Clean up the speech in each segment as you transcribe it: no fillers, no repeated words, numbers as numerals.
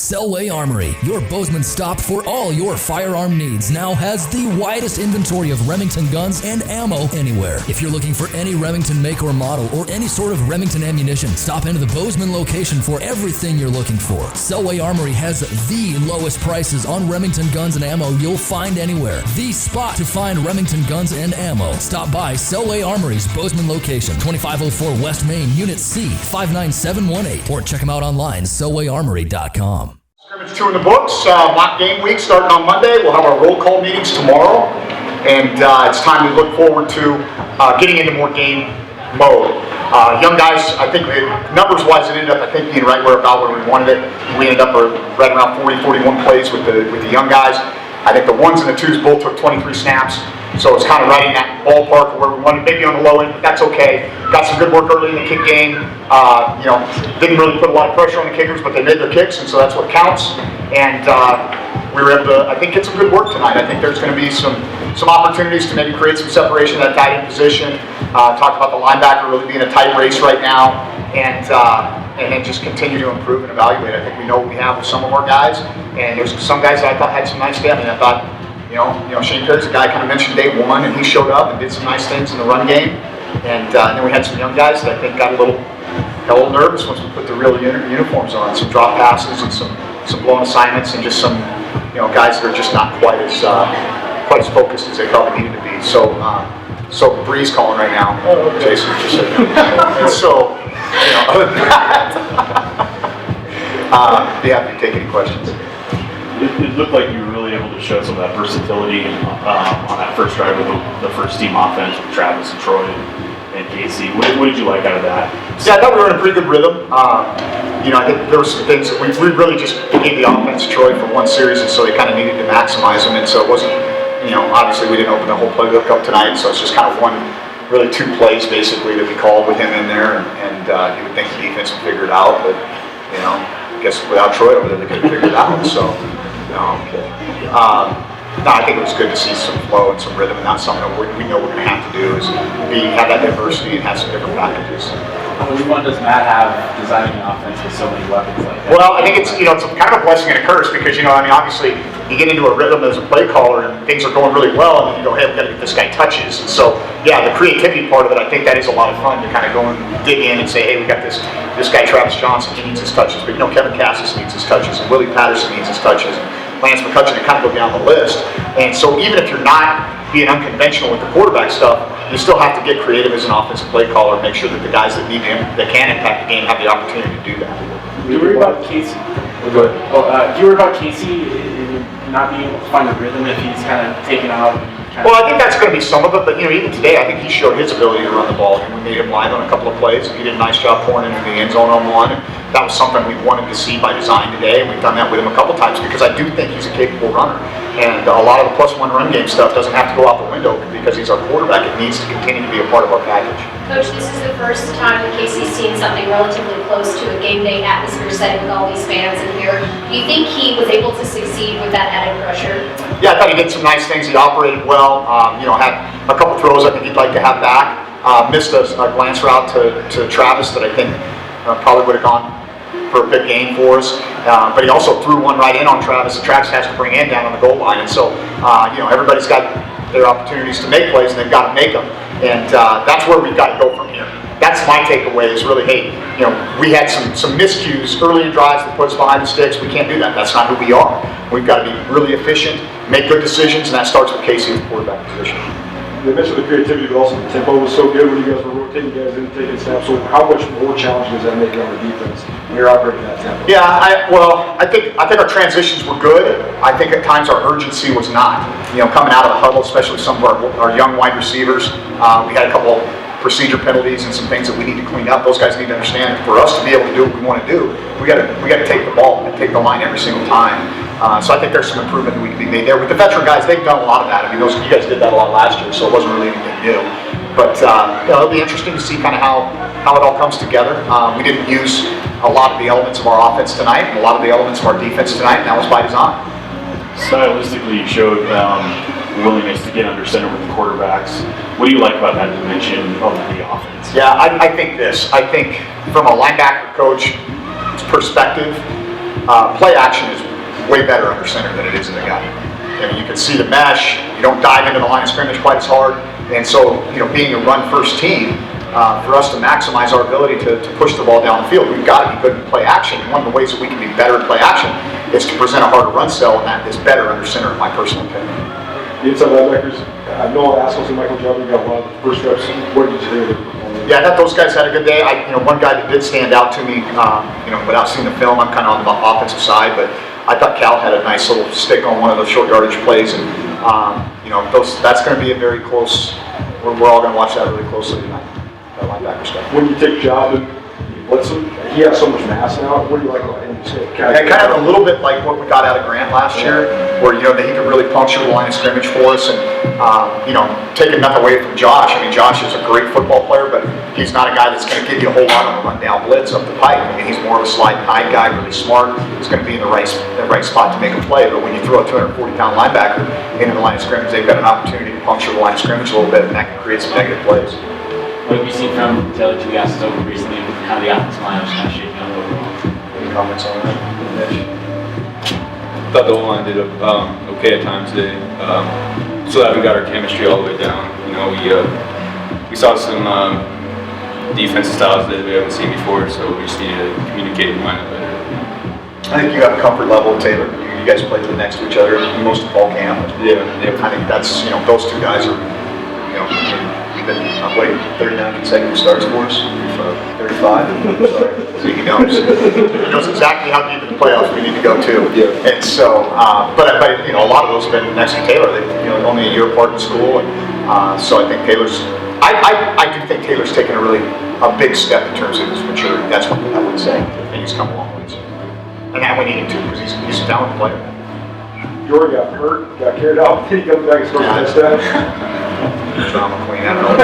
Selway Armory, your Bozeman stop for all your firearm needs, now has the widest inventory of Remington guns and ammo anywhere. If you're looking for any Remington make or model or any sort of Remington ammunition, stop into the Bozeman location for everything you're looking for. Selway Armory has the lowest prices on Remington guns and ammo you'll find anywhere. The spot to find Remington guns and ammo. Stop by Selway Armory's Bozeman location, 2504 West Main, Unit C, 59718, or check them out online, selwayarmory.com. Scrimmage 2 in the books. Mock game week starting on Monday. We'll have our roll call meetings tomorrow, and it's time to look forward to getting into more game mode. Young guys, I think numbers-wise, it ended up being right about where we wanted it. We ended up right around 40-41 plays with the young guys. I think the ones and the twos both took 23 snaps. So it's kind of right in that ballpark where we wanted, maybe on the low end, but that's okay. Got some good work early in the kick game. Didn't really put a lot of pressure on the kickers, but they made their kicks, and so that's what counts. And we were able to, I think, get some good work tonight. I think there's going to be some opportunities to maybe create some separation in that tight end position. Talked about the linebacker really being a tight race right now, and then just continue to improve and evaluate. I think we know what we have with some of our guys, and there's some guys that I thought had some nice day. I thought, Shane Perry's a guy I kind of mentioned day one, and he showed up and did some nice things in the run game. And then we had some young guys that I think got a little nervous once we put the real uniforms on. Some drop passes and some blown assignments, and just some guys that are just not quite as focused as they probably needed to be. So Bree's calling right now. Jason just said. And so other than that, be happy to take any questions. It looked like you were really able to show some of that versatility on that first drive of the first team offense with Travis and Troy and Casey. What did you like out of that? Yeah, I thought we were in a pretty good rhythm. I think there were some things that we really just gave the offense to Troy for one series, and so they kind of needed to maximize them. And so it wasn't, obviously we didn't open the whole playbook up tonight, so it's just kind of really two plays basically that we called with him in there, and you would think the defense would figure it out, but I guess without Troy over there they couldn't figure it out. So. I think it was good to see some flow and some rhythm, and that's something that we know we're going to have to do is have that diversity and have some different packages. Which one does Matt have designing an offense with so many weapons like that? Well, I think it's it's kind of a blessing and a curse because obviously you get into a rhythm as a play caller and things are going really well, and then you go, hey, we got to get this guy touches. And so the creativity part of it, I think that is a lot of fun to kind of go and dig in and say, hey, we got this guy Travis Johnson, he needs his touches, but Kevin Cassis needs his touches, and Willie Patterson needs his touches, and Lance McCutcheon, to kind of go down the list. And so even if you're not being unconventional with the quarterback stuff, you still have to get creative as an offensive play caller and make sure that the guys that can impact the game have the opportunity to do that. Do you worry about Casey? Go ahead. Do you worry about Casey not being able to find a rhythm if he's kind of taken out? Well, I think that's going to be some of it, but even today, I think he showed his ability to run the ball. We made him live on a couple of plays, and he did a nice job pouring into the end zone on one. And that was something we wanted to see by design today, and we've done that with him a couple times because I do think he's a capable runner. And a lot of the +1 run game stuff doesn't have to go out the window because he's our quarterback. It needs to continue to be a part of our package. Coach, this is the first time that Casey's seen something relatively close to a game day atmosphere setting with all these fans in here. Do you think he was able to succeed with that added pressure? Yeah, I thought he did some nice things. He operated well. Had a couple throws I think he'd like to have back. Missed a glance route to Travis that I think probably would have gone for a big gain for us. But he also threw one right in on Travis that Travis has to bring in down on the goal line. And so, everybody's got their opportunities to make plays, and they've got to make them. And that's where we've got to go from here. That's my takeaway is really, hey, we had some miscues early in drives that put us behind the sticks. We can't do that. That's not who we are. We've got to be really efficient, make good decisions, and that starts with Casey in the quarterback position. You mentioned the creativity, but also the tempo was so good when you guys were rotating guys in, taking snaps. So how much more challenging does that make it on the defense when you're operating that tempo? Yeah, I think our transitions were good. I think at times our urgency was not. Coming out of the huddle, especially some of our young wide receivers, we had a couple procedure penalties and some things that we need to clean up. Those guys need to understand that for us to be able to do what we want to do, we got to take the ball and take the line every single time. So I think there's some improvement that we can be made there. With the veteran guys, they've done a lot of that. You guys did that a lot last year, so it wasn't really anything new. But it'll be interesting to see kind of how it all comes together. We didn't use a lot of the elements of our offense tonight and a lot of the elements of our defense tonight, and that was by design. Stylistically, you showed willingness to get under center with the quarterbacks. What do you like about that dimension of the offense? Yeah, I think from a linebacker coach perspective, play action is way better under center than it is in the gun. I mean, you can see the mesh, you don't dive into the line of scrimmage quite as hard, and so, being a run-first team, for us to maximize our ability to push the ball down the field, we've got to be good at play action. And one of the ways that we can be better at play action is to present a harder run cell, and that is better under center, in my personal opinion. The inside linebackers, Noah Askelson and Michael Judd, got a lot of the first reps. What did you think of their performance? Yeah, I thought those guys had a good day. One guy that did stand out to me, without seeing the film, I'm kind of on the offensive side, but I thought Cal had a nice little stick on one of those short yardage plays, and that's going to be a very close. We're all going to watch that really closely tonight. That linebacker stuff. When you take Job and blitz him, he has so much mass now. What do you like about him? Kind of a little bit like what we got out of Grant last year, where that he could really puncture the line of scrimmage for us, and taking nothing away from Josh. I mean, Josh is a great football player, but he's not a guy that's going to give you a whole lot on a run down blitz up the pipe. I mean, he's more of a slide and hide guy, really smart. He's going to be in the right spot to make a play. But when you throw a 240-pound linebacker into the line of scrimmage, they've got an opportunity to puncture the line of scrimmage a little bit, and that can create some negative plays. What have you seen from Taylor Tuiasosopo recently, and how the offensive line was kind of shaking up overall? Any comments on that, Mitch? I thought the O-line did okay at times today. Still haven't got our chemistry all the way down. We saw some defensive styles that we haven't seen before, so we just need to communicate and line up better. I think you got a comfort level, Taylor. You guys played next to each other most of fall camp. Yeah. I think that's those two guys are we've been 39 consecutive starts for us. 35. Sorry. So he knows exactly how deep in the playoffs we need to go too. Yeah. And so, but a lot of those have been next to Taylor. They only a year apart in school, and so I think Taylor's. I do think Taylor's taken a big step in terms of his maturity. That's what I would say, and he's come a long ways. And that we need him to, because he's a talented player. Jordan got hurt, got carried out, then he comes back and scores a touchdown. Drama queen, I don't know.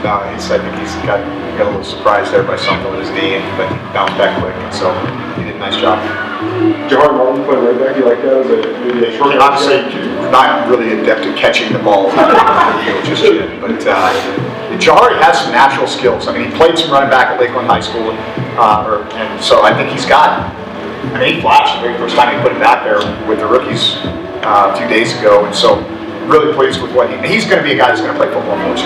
No, I think he's got a little surprised there by something with his knee, but he bounced back quick, and so he did a nice job. Jahar Martin playing right back, you like that? Maybe a short obviously, not really adept at catching the ball just yet, but Jahari has some natural skills. I mean, he played some running back at Lakeland High School, and so I think he flashed the very first time he put it back there with the rookies a few days ago, and so really pleased with what he's going to be a guy that's going to play football for us.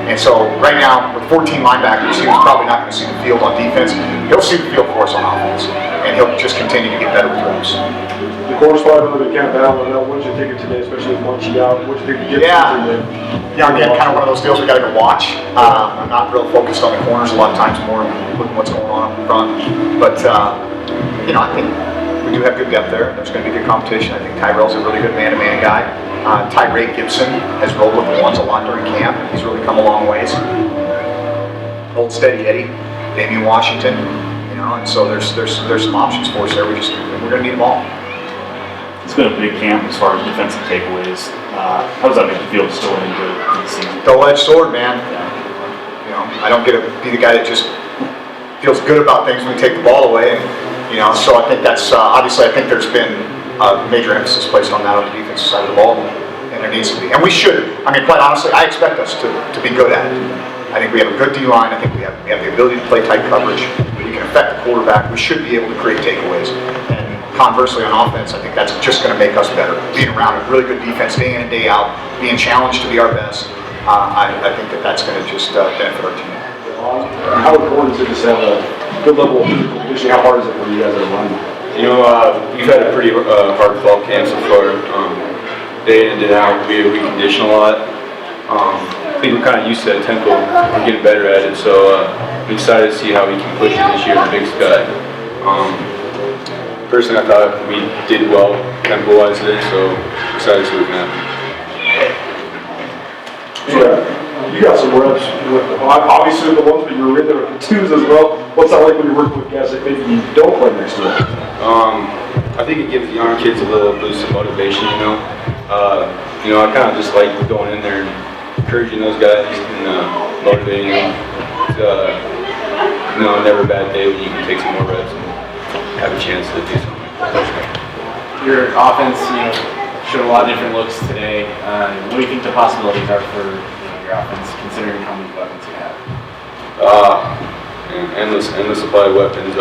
And so right now, with 14 linebackers, he was probably not going to see the field on defense. He'll see the field for us on offense, and he'll just continue to get better with reps. The corner spot really can't battle it out. What did you think of today, especially with Munchie out? What did you think of Gibson? Yeah, again, kind of one of those deals we got to go watch. I'm not real focused on the corners a lot of times, more looking what's going on up front. But I think we do have good depth there. There's going to be good competition. I think Tyrell's a really good man-to-man guy. Tyree Gibson has rolled with the ones a lot during camp. He's really come a long ways. Old Steady Eddie, Damian Washington, and so there's some options for us there. We're going to need them all. It's been a big camp as far as defensive takeaways. How does that make you feel still into the season? Double-edged sword, man. I don't get to be the guy that just feels good about things when we take the ball away. And, so I think that's obviously I think there's been a major emphasis placed on that on the defensive side of the ball, and there needs to be. And we should. I mean, quite honestly, I expect us to be good at it. I think we have a good D-line. I think we have the ability to play tight coverage. We can affect the quarterback. We should be able to create takeaways. And conversely, on offense, I think that's just going to make us better. Being around a really good defense day in and day out, being challenged to be our best, I think that's going to just benefit our team. How important is it to have a good level of physical conditioning? How hard is it for you guys to run? We've had a pretty hard fall camp so far. Day in and day out, we condition a lot. I think we're kind of used to that tempo. We're getting better at it, so I'm excited to see how we can push it this year in Big Sky. Personally, I thought we did well tempo-wise today, so excited to see what can happen. You got some reps, obviously with the ones, but you were in there with the twos as well. What's that like when you're working with guys that maybe you don't play next to them? I think it gives the young kids a little boost of motivation, I kind of just like going in there and encouraging those guys and motivating them. It's, never a bad day when you can take some more reps and have a chance to do something. Your offense, showed a lot of different looks today. What do you think the possibilities are for your offense, considering how many weapons you have? and endless supply of weapons.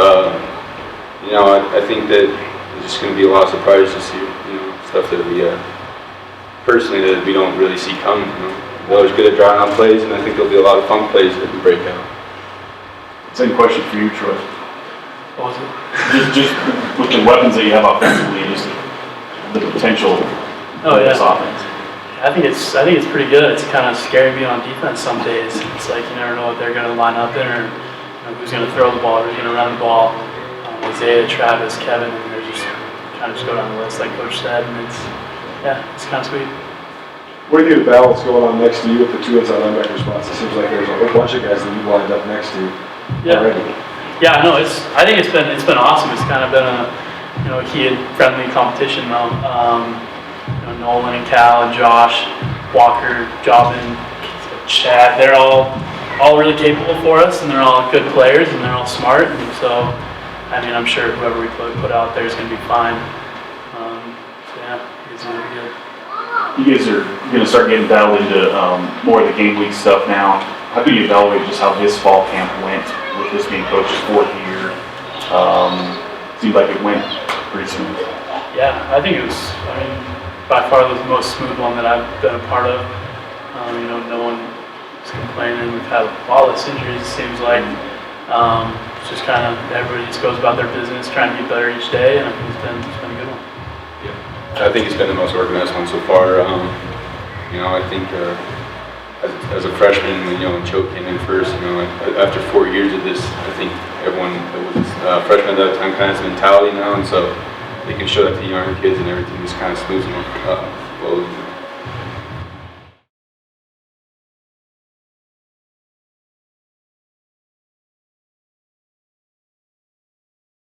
You know, I think that there's just going to be a lot of surprises this year. You know, stuff that we personally that we don't really see coming. You know, we're always good at drawing out plays, and I think there'll be a lot of fun plays that we break out. Same question for you, Troy. What was it? Just with the weapons that you have offensively, just the potential of this offense. I think it's pretty good. It's kind of scary being on defense some days. It's like you never know what they're going to line up in, or who's going to throw the ball, who's going to run the ball. Isaiah, Travis, Kevin, and they're just kind of just go down the list like Coach said, and it's kind of sweet. What do you think of the battle that's going on next to you with the two inside linebacker spots? It seems like there's a whole bunch of guys that you lined up next to you already. Yeah, no, I think it's been awesome. It's kind of been a heated, friendly competition though. Nolan and Cal and Josh, Walker, Jobin, Chad, they're all really capable for us, and they're all good players, and they're all smart, and so I mean I'm sure whoever we put out there is going to be fine. It's going to be good. You guys are going to start getting dialed into more of the game week stuff now. How do you evaluate just how this fall camp went with this being Coach's fourth year? Seemed like it went pretty smooth. Yeah, I think it was, by far the most smooth one that I've been a part of. No one was complaining. We've had a lot of injuries, it seems like. It's just kind of, everybody just goes about their business, trying to get better each day, and it's been a good one. Yeah, I think it's been the most organized one so far. I think as a freshman, when Choate came in first, after 4 years of this, I think everyone that was freshman at that time kind of has mentality now, and so they can show that to younger kids, and everything just kind of smooths them flows.